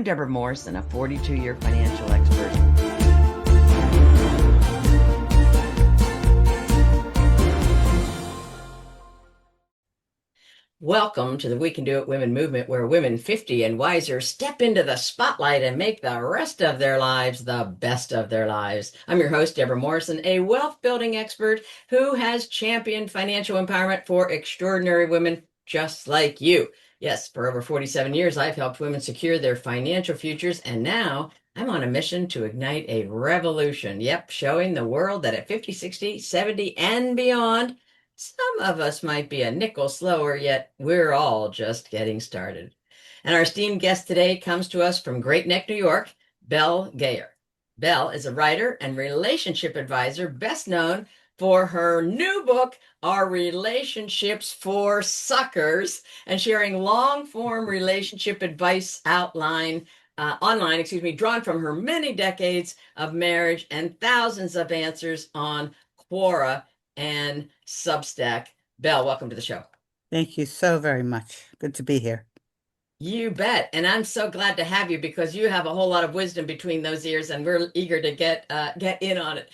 Debra Morrison, a 42-year financial expert. Welcome to the We Can Do It Women movement, where women 50 and wiser step into the spotlight and make the rest of their lives the best of their lives. I'm your host, Debra Morrison, a wealth building expert who has championed financial empowerment for extraordinary women just like you. Yes, for over 47 years, I've helped women secure their financial futures, and now I'm on a mission to ignite a revolution. Yep, showing the world that at 50, 60, 70, and beyond, some of us might be a nickel slower, yet we're all just getting started. And our esteemed guest today comes to us from Great Neck, New York, Belle Gayer. Belle is a writer and relationship advisor, best known for her new book, Are Relationships for Suckers, and sharing long-form relationship advice online, drawn from her many decades of marriage and thousands of answers on Quora and Substack. Belle, welcome to the show. Thank you so very much. Good to be here. You bet. And I'm so glad to have you because you have a whole lot of wisdom between those ears, and we're eager to get in on it.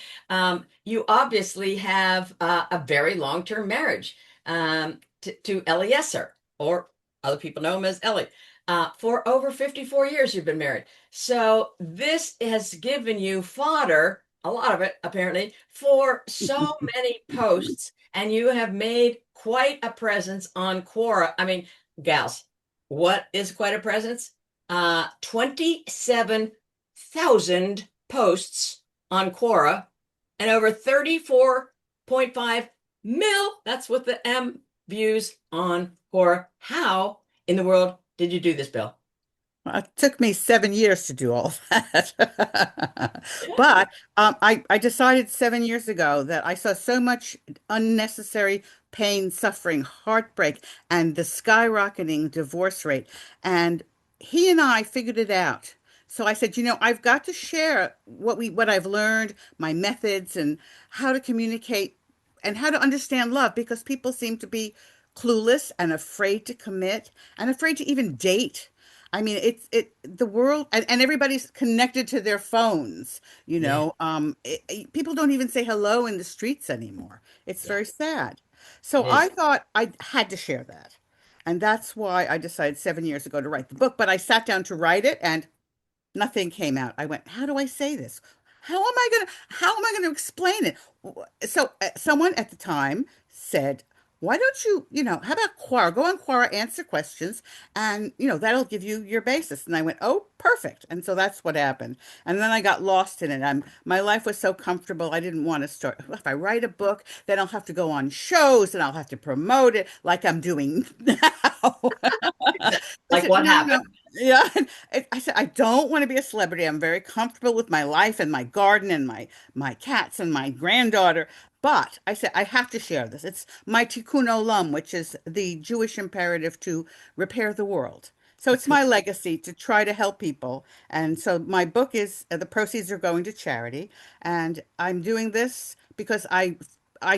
You obviously have a very long-term marriage to Eliezer, or other people know him as Ellie. For over 54 years, you've been married. So this has given you fodder, a lot of it apparently, for so many posts, and you have made quite a presence on Quora. I mean, gals, what is quite a presence? 27,000 posts on Quora and over 34.5 mil, that's with the M, views on Quora. How in the world did you do this, Bill? Well, it took me 7 years to do all that. But I decided 7 years ago that I saw so much unnecessary pain, suffering, heartbreak, and the skyrocketing divorce rate. And he and I figured it out. So I said, I've got to share what I've learned, my methods, and how to communicate and how to understand love because people seem to be clueless and afraid to commit and afraid to even date. I mean, the world and everybody's connected to their phones, Yeah, people don't even say hello in the streets anymore. It's yeah, very sad. it So I is. thought I had to share that. And that's why I decided 7 years ago to write the book. But I sat down to write it and nothing came out. I went, how do I say this? How am I gonna explain it? So someone at the time said, why don't how about Quora? Go on Quora, answer questions, and that'll give you your basis. And I went, oh, perfect. And so that's what happened. And then I got lost in it. My life was so comfortable. I didn't want to start. If I write a book, then I'll have to go on shows and I'll have to promote it like I'm doing now. Exactly. I Like said, what no, no. happened? Yeah. I said, I don't want to be a celebrity. I'm very comfortable with my life and my garden and my cats and my granddaughter. But I said, I have to share this. It's my tikkun olam, which is the Jewish imperative to repair the world. So it's my legacy to try to help people. And so my book is, the proceeds are going to charity. And I'm doing this because I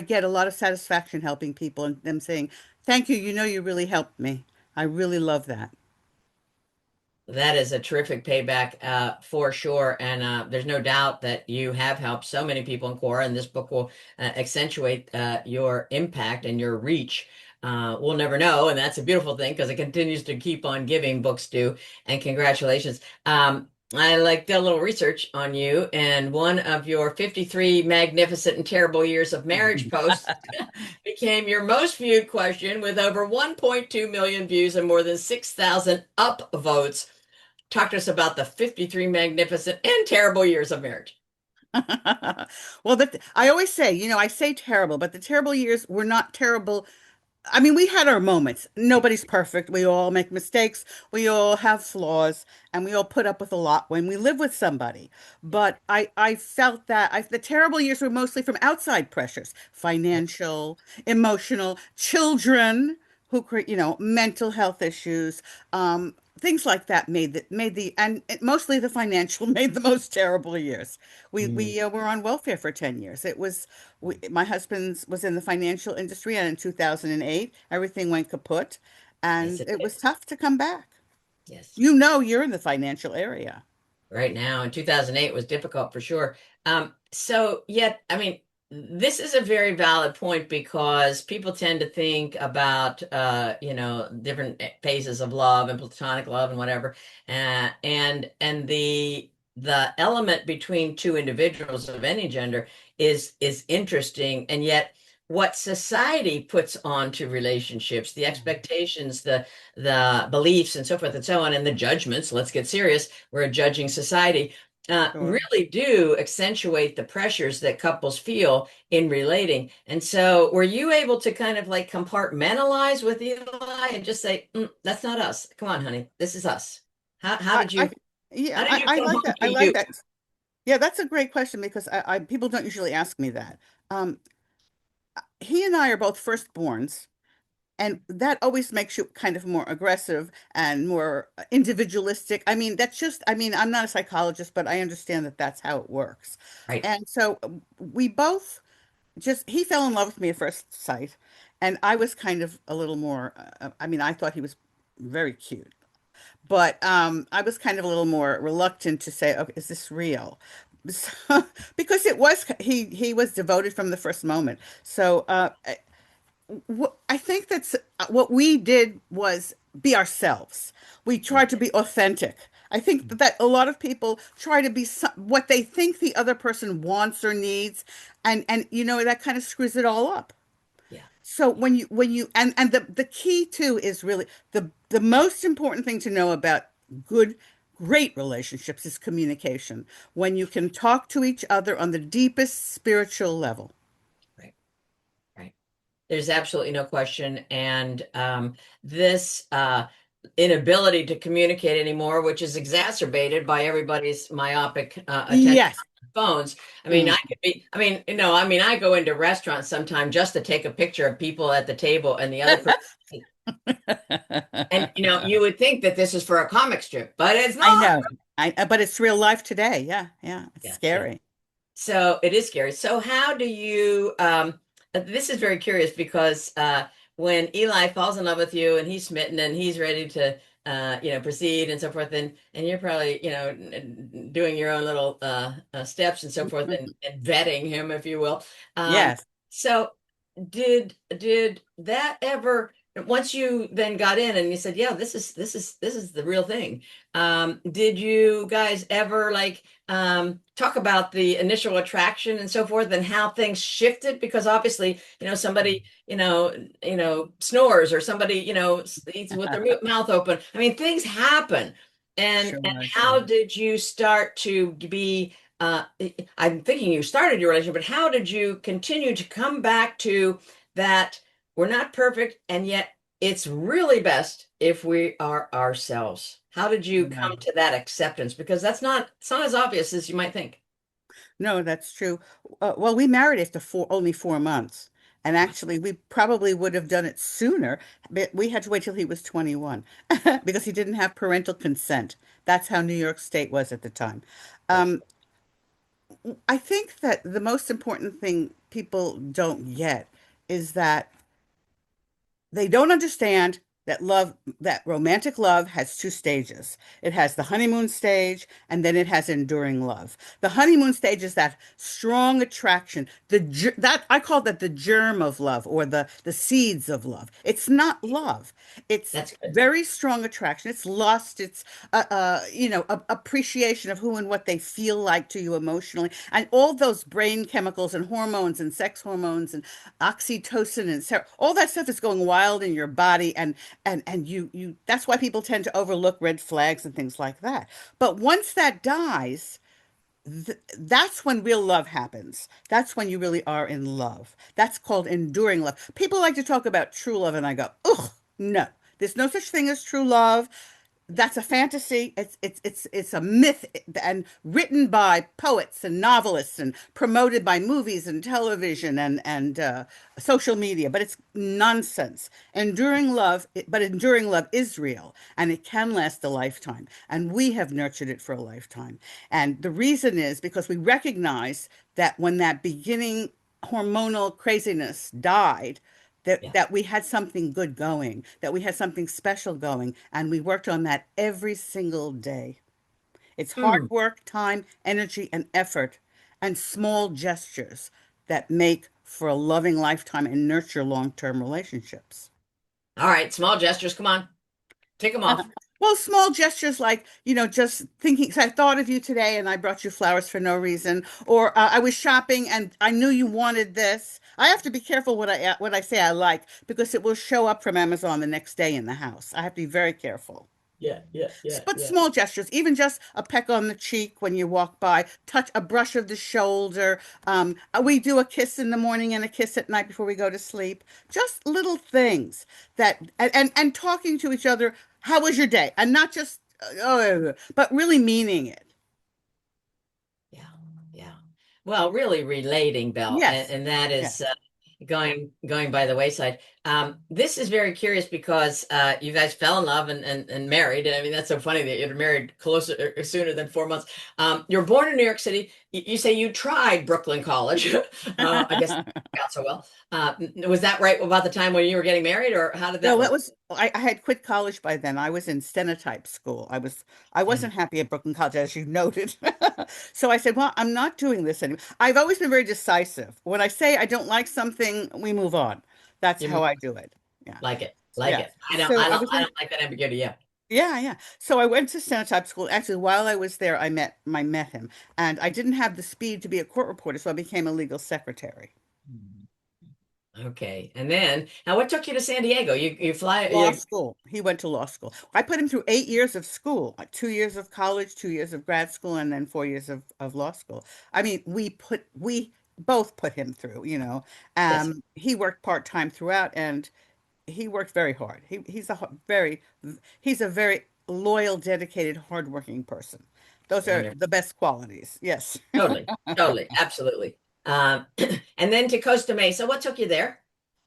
get a lot of satisfaction helping people and them saying, thank you. You really helped me. I really love that. That is a terrific payback for sure. And there's no doubt that you have helped so many people in Quora, and this book will accentuate your impact and your reach. We'll never know. And that's a beautiful thing because it continues to keep on giving, books do. And congratulations. I like did a little research on you, and one of your 53 magnificent and terrible years of marriage posts became your most viewed question with over 1.2 million views and more than 6,000 upvotes. Talk to us about the 53 magnificent and terrible years of marriage. Well, I always say, I say terrible, but the terrible years were not terrible. I mean, we had our moments. Nobody's perfect. We all make mistakes. We all have flaws, and we all put up with a lot when we live with somebody. But I felt that the terrible years were mostly from outside pressures, financial, emotional, children mental health issues, things like that and mostly the financial made the most terrible years. Mm. We were on welfare for 10 years. My husband was in the financial industry, and in 2008, everything went kaput, Yes, and it it did. was tough to come back. Yes. You know, you're in the financial area. Right now in 2008 was difficult for sure. So yet, I mean, this is a very valid point because people tend to think about, different phases of love and platonic love and whatever, and the element between two individuals of any gender is interesting, and yet what society puts onto relationships, the expectations, the beliefs, and so forth and so on, and the judgments. Let's get serious, we're a judging society, Sure. really do accentuate the pressures that couples feel in relating. And so, were you able to kind of like compartmentalize with Eli and just say, "That's not us. Come on, honey, this is us." How I, did I, you yeah, how did you I come like home that. I to like you? that. Yeah, that's a great question because people don't usually ask me that. Um, he and I are both firstborns, and that always makes you kind of more aggressive and more individualistic. I mean, I'm not a psychologist, but I understand that that's how it works. Right. And so we both he fell in love with me at first sight, and I was kind of a little more, I mean, I thought he was very cute, but I was kind of a little more reluctant to say, okay, is this real? So, because he was devoted from the first moment. So I think that's what we did was be ourselves. We tried to be authentic. I think that a lot of people try to be what they think the other person wants or needs, and that kind of screws it all up. Yeah. So Yeah. when you and the key too is really the most important thing to know about good great relationships is communication. When you can talk to each other on the deepest spiritual level. Right. Right. There's absolutely no question. And this inability to communicate anymore, which is exacerbated by everybody's myopic attention Yes. on phones. I mean, Mm. I go into restaurants sometime just to take a picture of people at the table and the other person. And, you would think that this is for a comic strip, but it's I not. know. But it's real life today. Yeah, yeah. It's Yeah. Yeah. scary. So it is scary. So how do you, this is very curious because when Eli falls in love with you and he's smitten and he's ready to, proceed and so forth, and you're probably, doing your own little steps and so forth, and vetting him, if you will. Yes. So did that ever, once you then got in and you said, yeah, this is the real thing, did you guys ever like talk about the initial attraction and so forth and how things shifted? Because obviously, somebody, snores, or somebody, eats with their mouth open. I mean, things happen. And Sure, how sure. did you start to be, uh, I'm thinking you started your relationship, but how did you continue to come back to that? We're not perfect, and yet it's really best if we are ourselves. How did you Yeah. come to that acceptance? Because it's not as obvious as you might think. No, that's true. Well, we married after only 4 months. And actually, we probably would have done it sooner, but we had to wait till he was 21 because he didn't have parental consent. That's how New York State was at the time. Yes. Um, I think that the most important thing people don't get is that they don't understand that romantic love has two stages. It has the honeymoon stage, and then it has enduring love. The honeymoon stage is that strong attraction, that I call that the germ of love, or the seeds of love. It's not love. It's That's good. very strong attraction. It's lust. It's appreciation of who and what they feel like to you emotionally, and all those brain chemicals and hormones and sex hormones and oxytocin and all that stuff is going wild in your body, and you that's why people tend to overlook red flags and things like that. But once that dies, that's when real love happens. That's when you really are in love. That's called enduring love. People like to talk about true love, and I go, ugh, no. There's no such thing as true love. That's a fantasy. It's a myth, and written by poets and novelists and promoted by movies and television and social media. But it's nonsense. Enduring love is real, and it can last a lifetime. And we have nurtured it for a lifetime. And the reason is because we recognize that when that beginning hormonal craziness died, that Yeah. that we had something good going, that we had something special going, and we worked on that every single day. It's hard Hmm. work, time, energy, and effort, and small gestures that make for a loving lifetime and nurture long-term relationships. All right, small gestures. Come on, tick them off. Well, small gestures like, just thinking, so I thought of you today and I brought you flowers for no reason, or I was shopping and I knew you wanted this. I have to be careful what I say I like because it will show up from Amazon the next day in the house. I have to be very careful. Yeah, yeah, yeah, But yeah. small gestures, even just a peck on the cheek when you walk by, touch a brush of the shoulder. We do a kiss in the morning and a kiss at night before we go to sleep. Just little things and talking to each other. How was your day? And not just but really meaning it. Yeah, yeah. Well, really relating, Belle, and, Yes, and that is yes. going by the wayside. This is very curious because you guys fell in love and married. And I mean, that's so funny that you're married closer or sooner than 4 months. You're born in New York City. You say you tried Brooklyn College. I guess not so well. Was that right about the time when you were getting married, or how did that No, that work? was I had quit college by then. I was in stenotype school. I Mm, wasn't happy at Brooklyn College, as you noted. So I said, well, I'm not doing this anymore. I've always been very decisive. When I say I don't like something, we move on. That's you how I do it. Yeah. like it, like Yeah. it. I don't, So I I don't, was I in don't like that ambiguity. Yeah. yeah, yeah. So I went to stenotype school. Actually, while I was there, I met him. And I didn't have the speed to be a court reporter, so I became a legal secretary. Okay. And then, now what took you to San Diego? You fly, Law you, school. He went to law school. I put him through 8 years of school, like 2 years of college, 2 years of grad school, and then 4 years of law school. I mean, we both put him through, you know. yes, He worked part-time throughout and he worked very hard. He's a very loyal, dedicated, hardworking person. Those are wonderful. the best qualities. Yes. Totally, totally, absolutely. Um, and then to Costa Mesa. What took you there?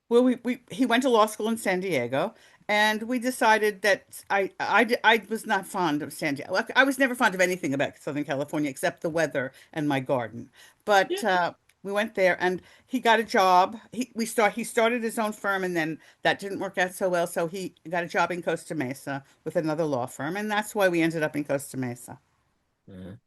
Well, he went to law school in San Diego, and we decided that I was not fond of San Diego. Well, I was never fond of anything about Southern California except the weather and my garden. Yeah. But we went there, and he got a job. He started his own firm, and then that didn't work out so well. So he got a job in Costa Mesa with another law firm, and that's why we ended up in Costa Mesa.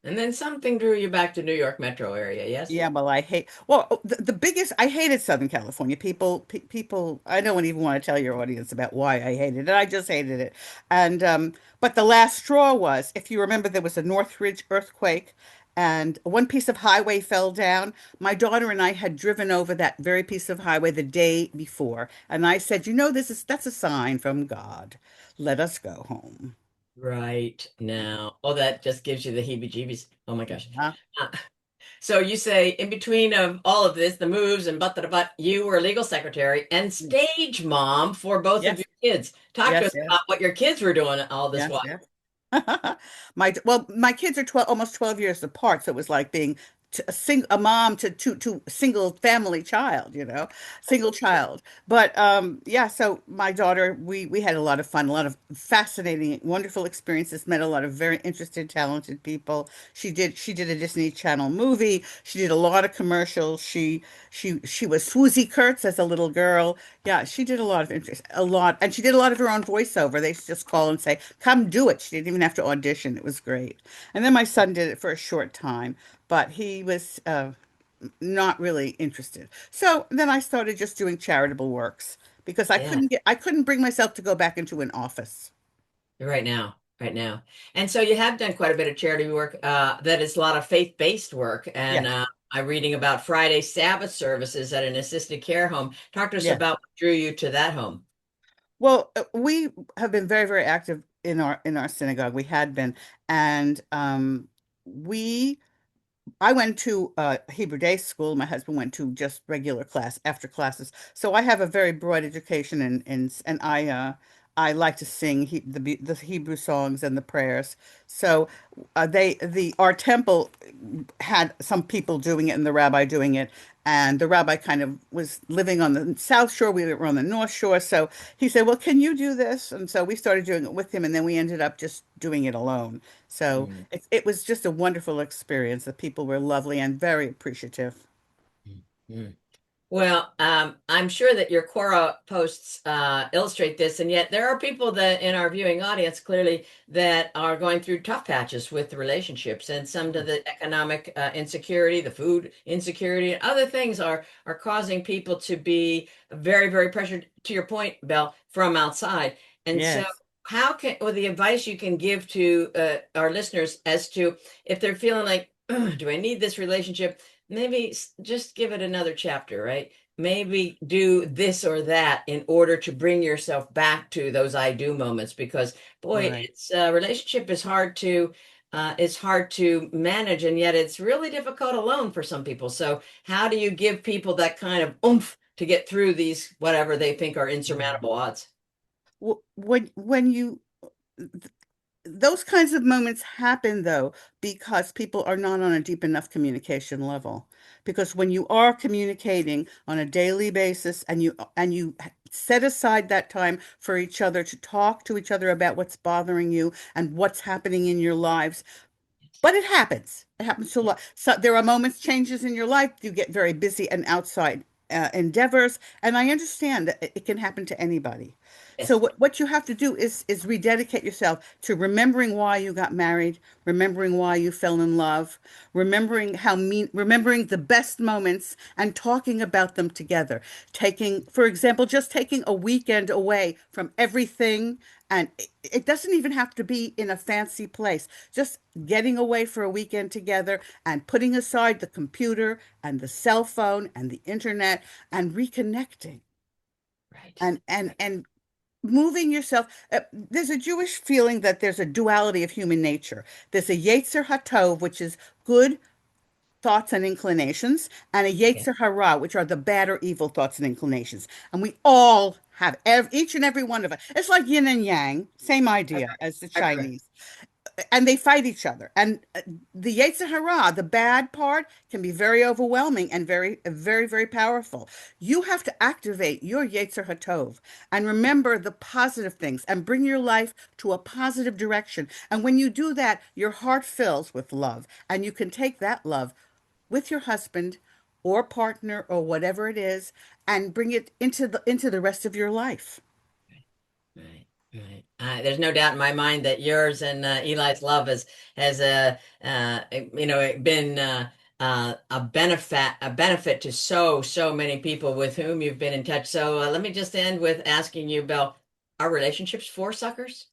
And then something drew you back to New York metro area. Yes. Yeah, well, the biggest, I hated Southern California. People, I don't even want to tell your audience about why I hated it. I just hated it. But the last straw was, if you remember, there was a Northridge earthquake and one piece of highway fell down. My daughter and I had driven over that very piece of highway the day before. And I said, that's a sign from God. Let us go home. Right now. Oh, that just gives you the heebie-jeebies. Oh my gosh. Uh, Uh, so you say in between of all of this, the moves and but, you were legal secretary and stage mom for both of yes, your kids. Talk to us yes, yes, about what your kids were doing all this yes, while. yes. My kids are 12, almost 12 years apart, so it was like being a mom to single family child, single child. But yeah, so my daughter, we had a lot of fun, a lot of fascinating, wonderful experiences, met a lot of very interested, talented people. She did a Disney Channel movie. She did a lot of commercials. She was Swoosie Kurtz as a little girl. Yeah, she did a lot of interest, a lot, and she did a lot of her own voiceover. They used to just call and say, "Come do it." She didn't even have to audition. It was great. And then my son did it for a short time, but he was not really interested. So then I started just doing charitable works because Yeah, I couldn't bring myself to go back into an office. right now, right now. And so you have done quite a bit of charity work. That is a lot of faith-based work. And Yes, I'm reading about Friday Sabbath services at an assisted care home. Talk to us yes. about what drew you to that home. Well, we have been very, very active in our synagogue. We had been, and we I went to Hebrew day school. My husband went to just regular class after classes. So I have a very broad education and I like to sing the Hebrew songs and the prayers. So the our temple had some people doing it and the rabbi doing it. And the rabbi kind of was living on the South Shore. We were on the North Shore. So he said, "Well, can you do this?" And so we started doing it with him. And then we ended up just doing it alone. So Mm, it was just a wonderful experience. The people were lovely and very appreciative. mm, mm. Well, I'm sure that your Quora posts illustrate this, and yet there are people that in our viewing audience clearly that are going through tough patches with the relationships, and some to the economic insecurity, the food insecurity, and other things are causing people to be very, very pressured. To your point, Belle, from outside, and so. Yes. How can, or the advice you can give to our listeners as to if they're feeling like, "Ugh, do I need this relationship? Maybe just give it another chapter, right? Maybe do this or that in order to bring yourself back to those I do moments because boy, Right. it's relationship is hard to manage and yet it's really difficult alone for some people. So how do you give people that kind of oomph to get through these whatever they think are Yeah. insurmountable odds? When you those kinds of moments happen though because people are not on a deep enough communication level. Because when you are communicating on a daily basis and you set aside that time for each other to talk to each other about what's bothering you and what's happening in your lives, but it happens. It happens to a lot. So there are moments, changes in your life. You get very busy and outside endeavors, and I understand that it can happen to anybody. So Yes. what you have to do is rededicate yourself to remembering why you got married, remembering why you fell in love, remembering the best moments and talking about them together. Taking, for example, just taking a weekend away from everything, and it doesn't even have to be in a fancy place. Just getting away for a weekend together and putting aside the computer and the cell phone and the internet and reconnecting Right. and moving yourself. There's a Jewish feeling that there's a duality of human nature. There's a Yetzer HaTov, which is good thoughts and inclinations, and a Okay. Yetzer Hara, which are the bad or evil thoughts and inclinations. And we all have each and every one of us. It's like yin and yang, same idea as the Agree. Chinese, and they fight each other. And the Yetzer Hara, the bad part, can be very overwhelming and very, very, very powerful. You have to activate your Yetzer HaTov and remember the positive things and bring your life to a positive direction. And when you do that, your heart fills with love, and you can take that love with your husband or partner or whatever it is and bring it into the rest of your life. Right, right. There's no doubt in my mind that yours and Eli's love has been a benefit to so many people with whom you've been in touch. So let me just end with asking you, Belle, are relationships for suckers?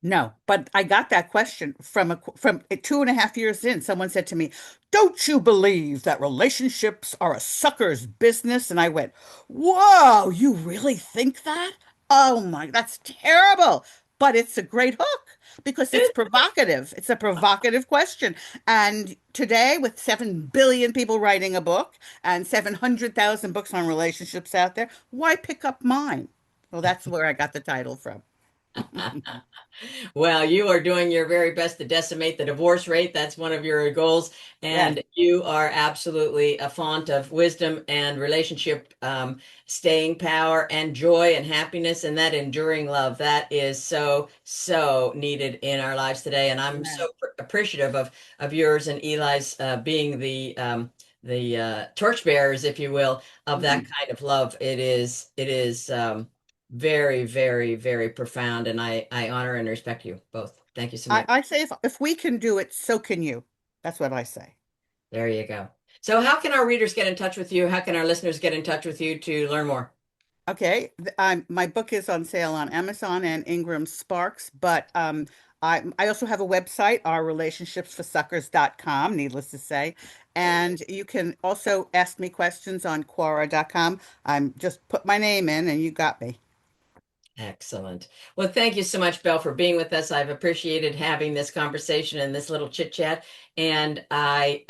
No, but I got that question from 2.5 years in. Someone said to me, "Don't you believe that relationships are a sucker's business?" And I went, "Whoa, you really think that? Oh my, that's terrible." But it's a great hook because it's provocative. It's a provocative question. And today, with 7 billion people writing a book and 700,000 books on relationships out there, why pick up mine? Well, that's where I got the title from. Well, you are doing your very best to decimate the divorce rate. That's one of your goals. Yes. And you are absolutely a font of wisdom and relationship, staying power and joy and happiness and that enduring love. That is so needed in our lives today. And I'm so Amen. appreciative of yours and Eli's being the torchbearers, if you will, of that Mhm. kind of love. It is very, very, very profound, and I honor and respect you both. Thank you so I, much. I say if we can do it, so can you. That's what I say. There you go. So, how can our readers get in touch with you? How can our listeners get in touch with you to learn more? Okay, my book is on sale on Amazon and Ingram Sparks, but I also have a website, ourrelationshipsforsuckers.com, needless to say, and you can also ask me questions on Quora.com. I'm just put my name in and you got me. Excellent. Well, thank you so much, Belle, for being with us. I've appreciated having this conversation and this little chit chat, and I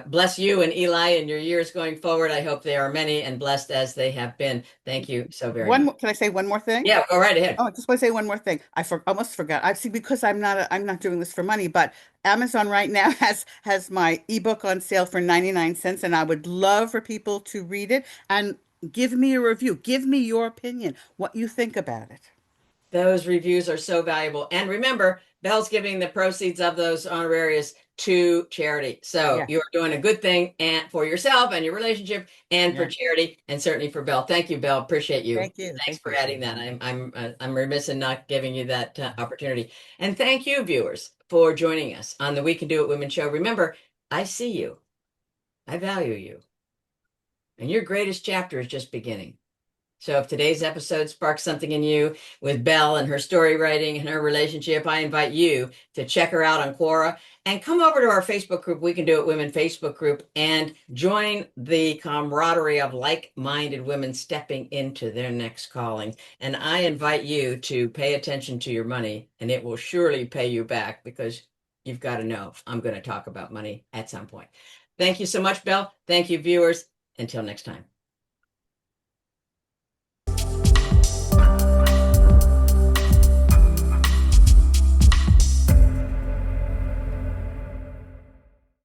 bless you and Eli in your years going forward. I hope they are many and blessed as they have been. Thank you so very much. Can I say one more thing? Yeah, go right ahead. Oh, I just want to say one more thing. Almost forgot. I see because I'm not doing this for money, but Amazon right now has my ebook on sale for 99 cents, and I would love for people to read it and give me a review. Give me your opinion, what you think about it. Those reviews are so valuable. And remember, Belle's giving the proceeds of those honorarious to charity. So Yeah. you are doing a good thing and for yourself and your relationship and for Yeah. charity and certainly for Belle. Thank you, Belle. Appreciate you. Thank you. Thanks Thank for you. adding that. I'm remiss in not giving you that opportunity. And thank you, viewers, for joining us on the We Can Do It Women show. Remember, I see you. I value you. And your greatest chapter is just beginning. So if today's episode sparks something in you with Belle and her story writing and her relationship, I invite you to check her out on Quora and come over to our Facebook group, We Can Do It Women Facebook group, and join the camaraderie of like-minded women stepping into their next calling. And I invite you to pay attention to your money, and it will surely pay you back because you've got to know I'm going to talk about money at some point. Thank you so much, Belle. Thank you, viewers. Until next time.